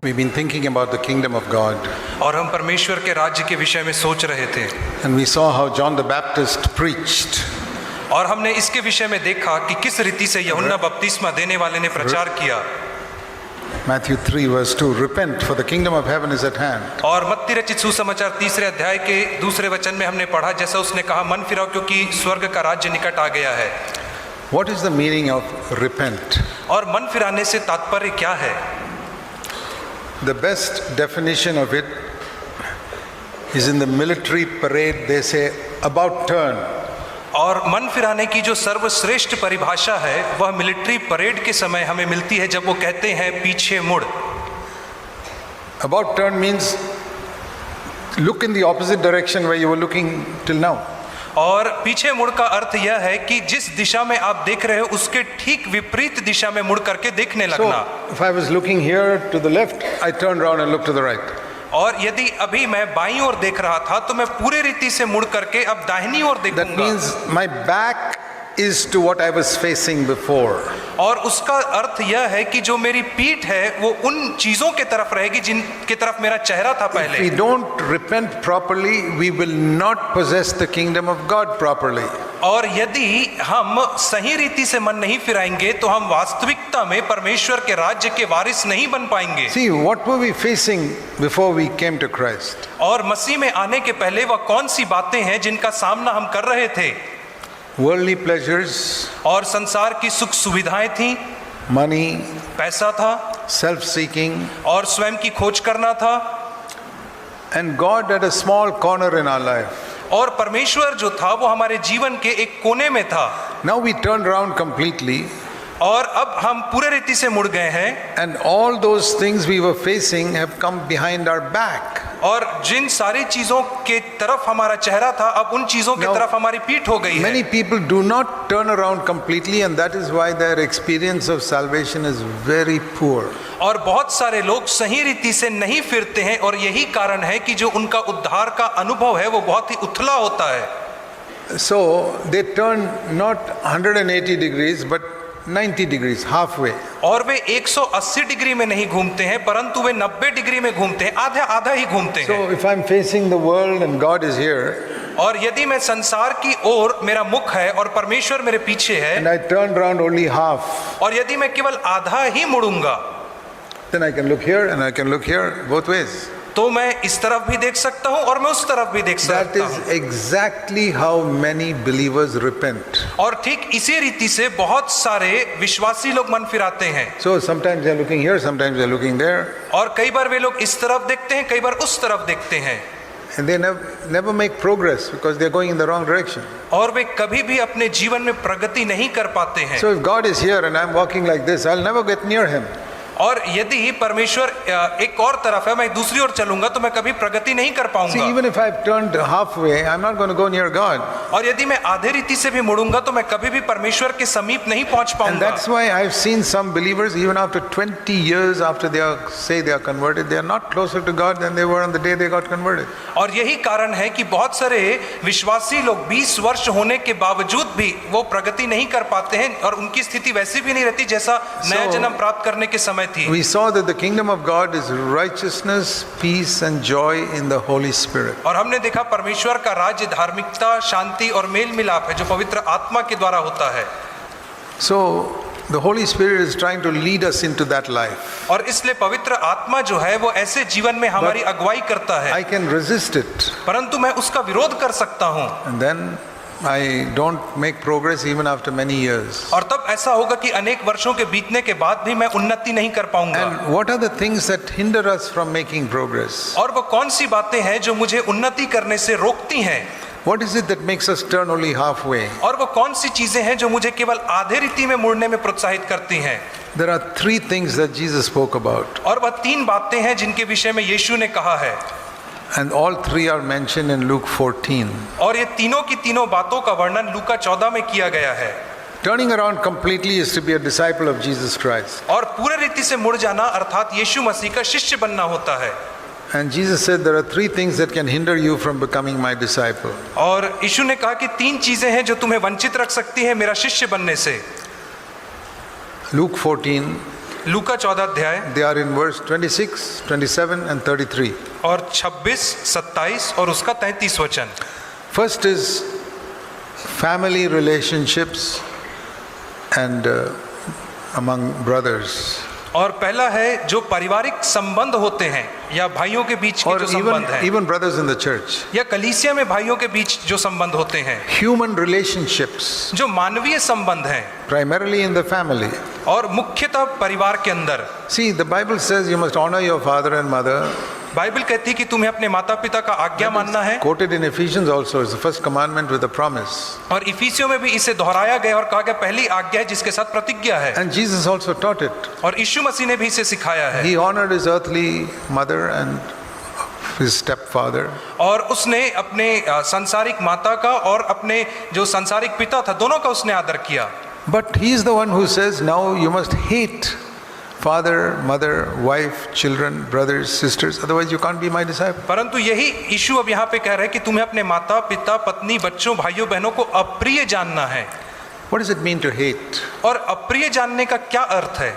We've been thinking about the kingdom of God, और हम परमेश्वर के राज्य के विषय में सोच रहे थे and we saw how John the Baptist preached. और हमने इसके विषय में देखा कि किस रीति से यूहन्ना बपतिस्मा देने वाले ने प्रचार किया। Matthew 3 verse 2, repent for the kingdom of heaven is at hand. और मत्ती रचित सुसमाचार 3 अध्याय के 2 वचन में हमने पढ़ा, जैसा उसने कहा, मन फिराओ क्योंकि स्वर्ग का राज्य निकट आ गया है। What is the meaning of repent? और मन फिराने से तात्पर्य क्या है? The best definition of it is in the military parade. They say about turn. और मन फिराने की जो सर्वश्रेष्ठ परिभाषा है वह मिलिट्री परेड के समय हमें मिलती है, जब वो कहते हैं पीछे मुड़। About turn means look in the opposite direction where you were looking till now. और पीछे मुड़ का अर्थ यह है कि जिस दिशा में आप देख रहे हो उसके ठीक विपरीत दिशा में मुड़ करके देखने लगना। So if I was looking here to the left, I turned around and looked to the right. और यदि अभी मैं बाईं ओर देख रहा था तो मैं पूरे रीति से मुड़ करके अब दाहिनी ओर देखूंगा। That means my back is to what I was facing before. और उसका अर्थ यह है कि जो मेरी पीठ है वो उन चीजों के तरफ रहेगी जिनकी तरफ मेरा चेहरा था पहले। If we don't repent properly, we will not possess the kingdom of God properly. और यदि हम सही रीति से मन नहीं फिराएंगे तो हम वास्तविकता में परमेश्वर के राज्य के वारिस नहीं बन पाएंगे। See, what were we facing before we came to Christ? और मसीह में आने के पहले वह कौन सी बातें हैं जिनका सामना हम कर रहे थे? Worldly pleasures, और संसार की सुख सुविधाएं थी, money, पैसा था, self-seeking, और स्वयं की खोज करना था। and God had a small corner in our life. और परमेश्वर जो था वो हमारे जीवन के एक कोने में था। Now we turned around completely, और अब हम पूरे रीति से मुड़ गए हैं, and all those things we were facing have come behind our back. और जिन सारी चीजों के तरफ हमारा चेहरा था अब उन चीजों की Now, तरफ हमारी पीठ हो गई है। Many people do not turn around completely, and that is why their experience of salvation is very poor. और बहुत सारे लोग सही रीति से नहीं फिरते हैं, और यही कारण है कि जो उनका उद्धार का अनुभव है वो बहुत ही उथला होता है। So they turn not 180 degrees but 90 degrees, halfway. और वे 180 डिग्री में नहीं घूमते हैं, परंतु वे 90 डिग्री में घूमते हैं, आधा आधा ही घूमते हैं। So if I'm facing the world and God is here, और यदि मैं संसार की ओर मेरा मुख है और परमेश्वर मेरे पीछे है, and I turn around only half, और यदि मैं केवल आधा ही मुड़ूंगा, then I can look here and I can look here, both ways. तो मैं इस तरफ भी देख सकता हूं और मैं उस तरफ भी देख That सकता is हूं। exactly how many believers repent. और ठीक इसी रीति से बहुत सारे विश्वासी लोग मन फिराते हैं। So sometimes they're looking here, sometimes they're looking there, और कई बार वे लोग इस तरफ देखते हैं, कई बार उस तरफ देखते हैं, and they never make progress because they're going in the wrong direction. और वे कभी भी अपने जीवन में प्रगति नहीं कर पाते हैं। So if God is here and I'm walking like this, I'll never get near Him. और यदि परमेश्वर एक और तरफ है, मैं दूसरी ओर चलूंगा तो मैं कभी प्रगति नहीं कर See, पाऊंगा। even if I've turned halfway, I'm not going to go near God. और यदि मैं आधे रीति से भी मुड़ूंगा तो मैं कभी भी परमेश्वर के समीप नहीं पहुंच And पाऊंगा। that's why I've seen some believers, even after 20 years after say they are converted, they are not closer to God than they were on the day they got converted. और यही कारण है कि बहुत सारे विश्वासी लोग 20 वर्ष होने के बावजूद भी वो प्रगति नहीं कर पाते हैं, और उनकी स्थिति वैसी भी नहीं रहती जैसा नया जन्म प्राप्त करने के समय थी। We saw that the kingdom of God is righteousness, peace and joy in the Holy Spirit. और हमने देखा परमेश्वर का राज्य धार्मिकता, शांति और मेल मिलाप है जो पवित्र आत्मा के द्वारा होता है। So the Holy Spirit is trying to lead us into that life. और इसलिए पवित्र आत्मा जो है वो ऐसे जीवन में हमारी अगुवाई करता है, I can resist it, परंतु मैं उसका विरोध कर सकता हूँ, and then I don't make progress even after many years. और तब ऐसा होगा कि अनेक वर्षों के बीतने के बाद भी मैं उन्नति नहीं कर पाऊंगा। And what are the things that hinder us from making progress? और वो कौन सी बातें हैं जो मुझे उन्नति करने से रोकती हैं? What is it that makes us turn only halfway? और वो कौन सी चीजें हैं जो मुझे केवल आधे रीति में मुड़ने में प्रोत्साहित करती हैं? There are 3 things that Jesus spoke about, और वह 3 बातें हैं जिनके विषय में यीशु ने कहा है, and all 3 are mentioned in Luke 14. और ये तीनों की तीनों बातों का वर्णन लूका 14 में किया गया है। Turning around completely is to be a disciple of Jesus Christ. और पूरे रीति से मुड़ जाना अर्थात यीशु मसीह का शिष्य बनना होता है। And Jesus said there are 3 things that can hinder you from becoming my disciple. और यीशु ने कहा कि 3 चीजें हैं जो तुम्हें वंचित रख सकती है मेरा शिष्य बनने से। Luke 14 लूका 14 अध्याय They are in verse 26, 27 and 33. और 26, 27 और उसका 33 वचन। First is family relationships and among brothers. और पहला है जो पारिवारिक संबंध होते हैं या भाइयों के बीच के Or जो संबंध हैं, even brothers in the church. या कलीसिया में भाइयों के बीच जो संबंध होते हैं, Human relationships, जो मानवीय संबंध हैं primarily in the family. और मुख्यतः परिवार के अंदर। See, the Bible says you must honor your father and mother. Bible कहती है कि तुम्हें अपने माता पिता का आज्ञा मानना है, Quoted in Ephesians also, it's the first commandment with a promise. और इफिसियों में भी इसे दोहराया गया और कहा गया पहली आज्ञा है जिसके साथ प्रतिज्ञा है, And Jesus also taught it. और यीशु मसीह ने भी इसे सिखाया है। He honored his earthly mother and his stepfather. और उसने अपने सांसारिक माता का और अपने जो सांसारिक पिता था दोनों का उसने आदर किया। But he is the one who says now you must hate father, mother, wife, children, brothers, sisters, otherwise you can't be my disciple. परंतु यही यीशु अब यहाँ पे कह रहे हैं कि तुम्हें अपने माता पिता पत्नी बच्चों भाइयों बहनों को अप्रिय जानना है। What does it mean to hate? और अप्रिय जानने का क्या अर्थ है?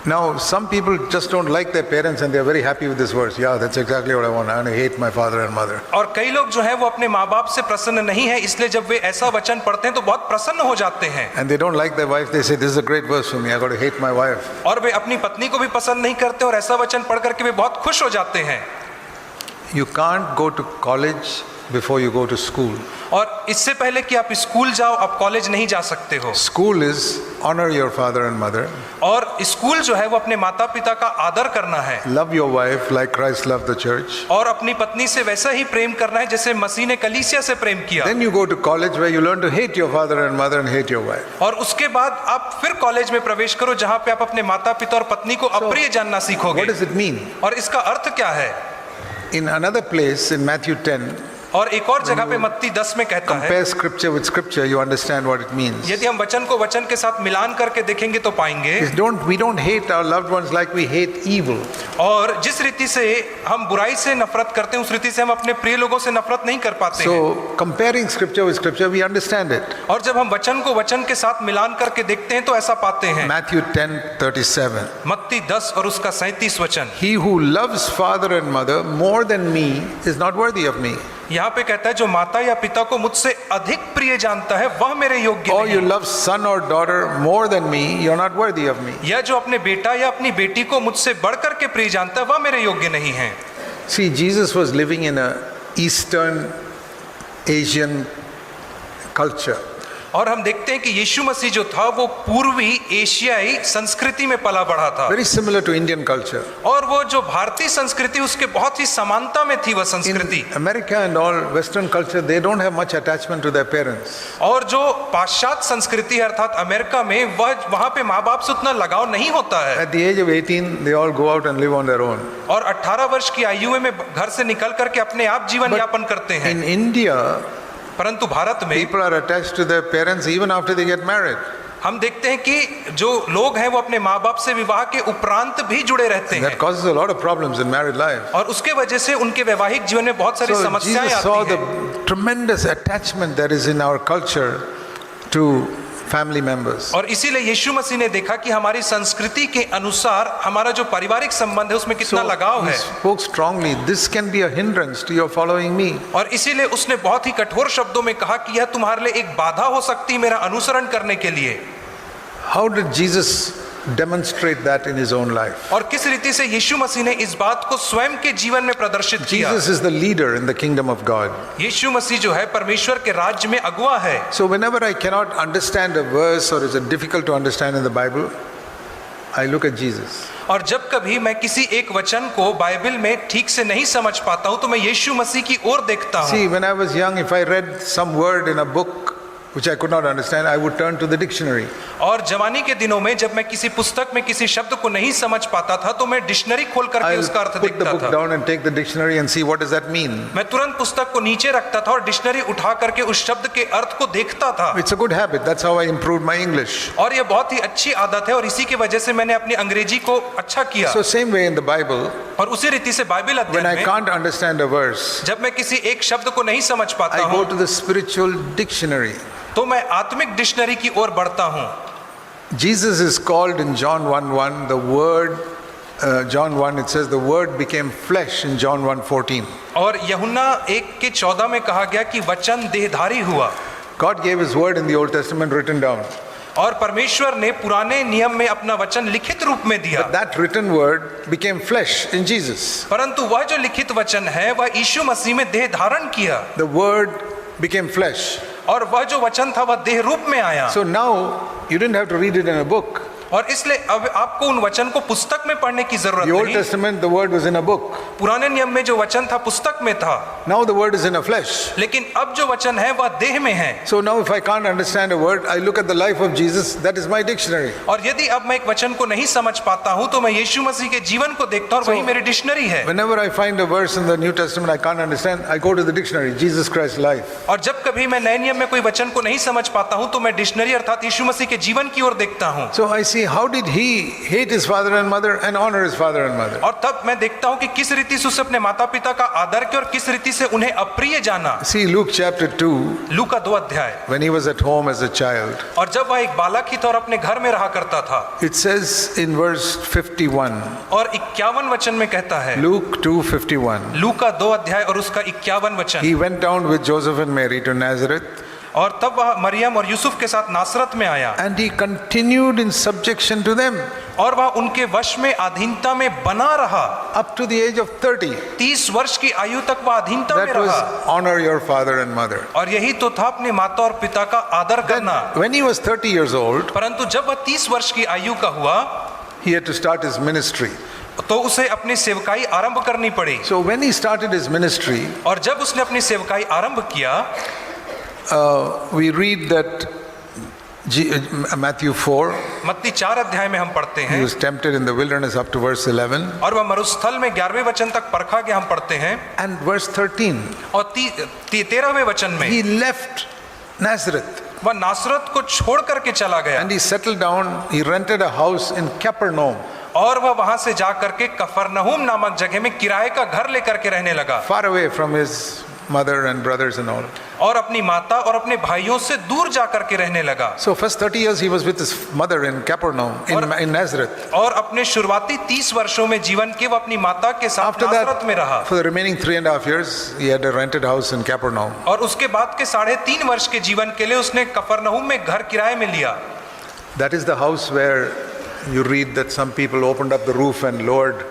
Now, some people just don't like their parents and they're very happy with this verse. Yeah, that's exactly what I want. I want to hate my father and mother. और कई लोग जो है वो अपने माँ बाप से प्रसन्न नहीं है, इसलिए जब वे ऐसा वचन पढ़ते हैं तो बहुत प्रसन्न हो जाते हैं। And they don't like their wife. They say, this is a great verse for me. I got to hate my wife. और वे अपनी पत्नी को भी पसंद नहीं करते और ऐसा वचन पढ़ करके वे बहुत खुश हो जाते हैं। You can't go to college before you go to school. और इससे पहले कि आप स्कूल जाओ आप कॉलेज नहीं जा सकते हो। School is honor your father and mother. और स्कूल जो है वो अपने माता पिता का आदर करना है, Love your wife like Christ loved the church. और अपनी पत्नी से वैसा ही प्रेम करना है जैसे मसीह ने कलीसिया से प्रेम किया। Then you go to college where you learn to hate your father and mother and hate your wife. और उसके बाद आप फिर कॉलेज में प्रवेश करो जहां पे आप अपने माता पिता और पत्नी को अप्रिय जानना सीखोगे। What does it mean? और इसका अर्थ क्या है? In another place, in Matthew 10, और एक और जगह पे मत्ती 10 में कहता है, compare scripture with scripture, you understand what it means. यदि हम वचन को वचन के साथ मिलान करके देखेंगे तो पाएंगे, We don't hate our loved ones like we hate evil. और जिस रीति से हम बुराई से नफरत करते हैं उस रीति से हम अपने प्रिय लोगों से नफरत नहीं कर पाते हैं। So, comparing scripture with scripture, we understand it. और जब हम वचन को वचन के साथ मिलान करके देखते हैं तो ऐसा पाते हैं। Matthew 10:37. मत्ती 10 और उसका 37 वचन, He who loves father and mother more than me is not worthy of me. यहाँ पे कहता है जो माता या पिता को मुझसे अधिक प्रिय जानता है वह मेरे योग्य Or you नहीं। love son or daughter more than me, you're not worthy of me. या जो अपने बेटा या अपनी बेटी को मुझसे बढ़कर के प्रिय जानता है वह मेरे योग्य नहीं है। See, Jesus was living in a Eastern Asian culture. और हम देखते हैं कि यीशु मसीह जो था वो पूर्वी एशियाई संस्कृति में पला बढ़ा था, Very similar to Indian culture. और वो जो भारतीय संस्कृति उसके बहुत ही समानता में थी वह संस्कृति। In America and all Western culture, they don't have much attachment to their parents. और जो पाश्चात्य संस्कृति है अर्थात अमेरिका में वह वहाँ पे माँ बाप से उतना लगाव नहीं होता है। At the age of 18, they all go out and live on their own. और 18 वर्ष की आयु में घर से निकल करके अपने आप जीवन यापन करते हैं। In India, परंतु भारत में people are attached to their parents even after they get married. हम देखते हैं कि जो लोग हैं वो अपने माँ बाप से विवाह के उपरांत भी जुड़े रहते हैं, That causes a lot of problems in married life. और उसके वजह से उनके वैवाहिक जीवन में बहुत सारी So समस्याएं Jesus saw आती the हैं। tremendous attachment that is in our culture to family members. और इसीलिए यीशु मसीह ने देखा कि हमारी संस्कृति के अनुसार हमारा जो पारिवारिक संबंध है उसमें कितना लगाव he है, spoke strongly, this can be a hindrance to your following me. और इसीलिए उसने बहुत ही कठोर शब्दों में कहा कि यह तुम्हारे लिए एक बाधा हो सकती है मेरा अनुसरण करने के लिए। How did Jesus demonstrate that in his own life? और किस रीति से यीशु मसीह ने इस बात को स्वयं के जीवन में प्रदर्शित किया। Jesus is the leader in the kingdom of God. यीशु मसीह जो है परमेश्वर के राज्य में अगुवा है। So whenever I cannot understand a verse or is it difficult to understand in the Bible, I look at Jesus. और जब कभी मैं किसी एक वचन को बाइबल में ठीक से नहीं समझ पाता हूं तो मैं यीशु मसीह की ओर देखता हूं। See, when I was young, if I read some word in a book which I could not understand, I would turn to the dictionary. और जवानी के दिनों में जब मैं किसी पुस्तक में किसी शब्द को नहीं समझ पाता था तो मैं डिक्शनरी खोल करके I'll उसका अर्थ put the देखता book था। down and take the dictionary and see what does that mean. मैं तुरंत पुस्तक को नीचे रखता था और डिक्शनरी उठा करके उस शब्द के अर्थ को देखता था। It's a good habit. That's how I improved my English. और यह बहुत ही अच्छी आदत है और इसी की वजह से मैंने अपनी अंग्रेजी को अच्छा किया। So same way in the Bible, और उसी रीति से बाइबल when अध्ययन I में can't understand a verse, जब मैं किसी एक शब्द को नहीं समझ पाता I go हूँ to the spiritual dictionary. तो मैं आत्मिक डिक्शनरी की ओर बढ़ता हूँ। Jesus is called in John 1:1, the Word, John 1, it says the Word became flesh in John 1:14. और यूहन्ना 1:14 में कहा गया कि वचन देहधारी हुआ। God gave His Word in the Old Testament written down. और परमेश्वर ने पुराने नियम में अपना वचन लिखित रूप में दिया। But that written Word became flesh in Jesus. परंतु वह जो लिखित वचन है वह यीशु मसीह में देह धारण किया। The Word became flesh. और वह जो वचन था वह देह रूप में आया। So now you didn't have to read it in a book. और इसलिए अब आपको उन वचन को पुस्तक में पढ़ने की जरूरत The Old नहीं। Testament, the Word was in a book. पुराने नियम में जो वचन था पुस्तक में था, Now the Word is in a flesh. लेकिन अब जो वचन है वह देह में है। So now if I can't understand a word, I look at the life of Jesus, that is my dictionary. और यदि अब मैं एक वचन को नहीं समझ पाता हूं तो मैं यीशु मसीह के जीवन को देखता हूं और वही मेरी डिक्शनरी है। Whenever I find a verse in the New Testament I can't understand, I go to the dictionary, Jesus Christ's life. और जब कभी मैं नए नियम में कोई वचन को नहीं समझ पाता हूं तो मैं डिक्शनरी अर्थात यीशु मसीह के जीवन की ओर देखता हूं। So I see how did he hate his father and mother and honor his father and mother. और तब मैं देखता हूं कि किस रीति से उसने अपने माता पिता का आदर किया और किस रीति से उन्हें अप्रिय जाना। See Luke chapter 2, लूका 2 अध्याय। when he was at home as a child. और जब वह एक बालक ही था और अपने घर में रहा करता था। It says in verse 51. और 51 वचन में कहता है। Luke 2:51. लूका 2 अध्याय और उसका 51 वचन। He went down with Joseph and Mary to Nazareth. और तब वह मरियम और यूसुफ के साथ नासरत में आया। And he continued in subjection to them. और वह उनके वश में अधीनता में बना रहा। Up to the age of 30. 30 वर्ष की आयु तक वह अधीनता में That was रहा। honor your father and mother. और यही तो था अपने माता और पिता का आदर Then करना। when he was 30 years old, परंतु जब वह 30 वर्ष की आयु का हुआ he had to start his ministry. तो उसे अपनी सेवकाई आरंभ करनी पड़ी। So when he started his ministry, और जब उसने अपनी सेवकाई आरंभ किया, we read that Matthew 4, मत्ती 4 अध्याय में हम पढ़ते he हैं। was tempted in the wilderness up to verse 11. और वह मरुस्थल में 11वें वचन तक परखा गया हम पढ़ते हैं। And verse 13, और 13वें वचन में he left Nazareth वह नासरत को छोड़ करके चला गया। and he settled down, he rented a house in Capernaum, और वह वहां से जा करके कफरनहूम नामक जगह में किराए का घर लेकर के रहने लगा। far away from his mother and brothers and all. और अपनी माता और अपने भाइयों से दूर जा करके रहने लगा। So first 30 years he was with his mother in Capernaum, in Nazareth. और अपने शुरुआती 30 वर्षों में जीवन के वो अपनी माता के साथ After नासरत में रहा। that, for the remaining 3.5 years, he had a rented house in Capernaum. और उसके बाद के 3.5 वर्ष के जीवन के लिए उसने कफरनहूम में घर किराए में लिया। That is the house where you read that some people opened up the roof and lowered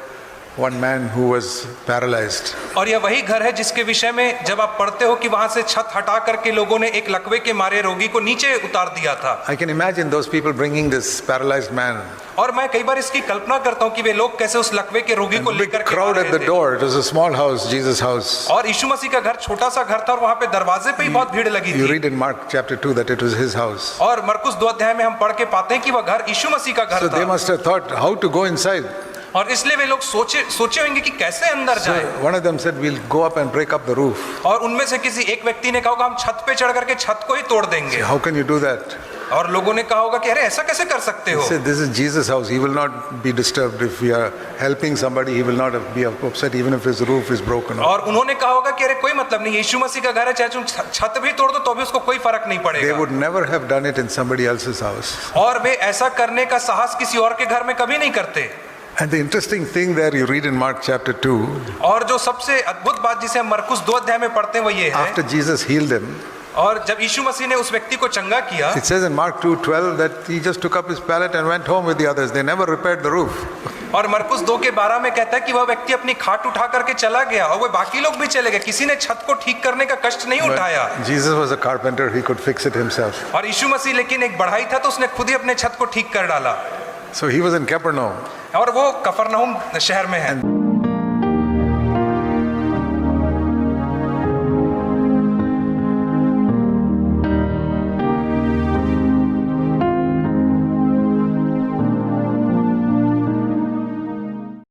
one man who was paralyzed. और यह वही घर है जिसके विषय में जब आप पढ़ते हो कि वहां से छत हटा करके लोगों ने एक लकवे के मारे रोगी को नीचे उतार दिया था। I can imagine those people bringing this paralyzed man. और मैं कई बार इसकी कल्पना करता हूँ कि वे लोग कैसे उस लकवे के रोगी को Big लेकर के आ crowd रहे at the थे। door. It was a small house, Jesus' house. और यीशु मसीह का घर छोटा सा घर था और वहां पे दरवाजे पे ही बहुत भीड़ लगी You थी। read in Mark chapter 2 that it was his house. और मरकुस 2 अध्याय में हम पढ़ के पाते हैं कि वह घर यीशु मसीह का घर So they था। must have thought how to go inside. और इसलिए वे लोग सोचे होंगे कि कैसे अंदर So जाएं। one of them said, "We'll go up and break up the roof." और उनमें से किसी एक व्यक्ति ने कहा होगा हम छत पे चढ़ करके छत को ही तोड़ देंगे। How can you do that? और लोगों ने कहा होगा कि अरे ऐसा कैसे कर सकते He हो। said, "This is Jesus' house. He will not be disturbed if we are helping somebody. He will not be upset even if his roof is broken." और उन्होंने कहा होगा कि अरे कोई मतलब नहीं, यीशु मसीह का घर है, चाहे तुम छत भी तोड़ दो तो भी उसको कोई फर्क नहीं They पड़ेगा। would never have done it in somebody else's house. और वे ऐसा करने का साहस किसी और के घर में कभी नहीं करते। And the interesting thing there you read in Mark chapter 2, और जो सबसे अद्भुत बात जिसे हम मरकुस 2 अध्याय में पढ़ते हैं वो ये है। after Jesus healed him, और जब यीशु मसीह ने उस व्यक्ति को चंगा किया, it says in Mark 2:12 that he just took up his pallet and went home with the others. They never repaired the roof. और मरकुस 2 के 12 में कहता है कि वह व्यक्ति अपनी खाट उठा करके चला गया और वो बाकी लोग भी चले गए, किसी ने छत को ठीक करने का कष्ट नहीं उठाया। But Jesus was a carpenter. He could fix it himself. और यीशु मसीह लेकिन एक बढ़ाई था तो उसने खुद ही अपने छत को ठीक कर डाला। So he was in Capernaum. और वो कफरनहूम शहर में है।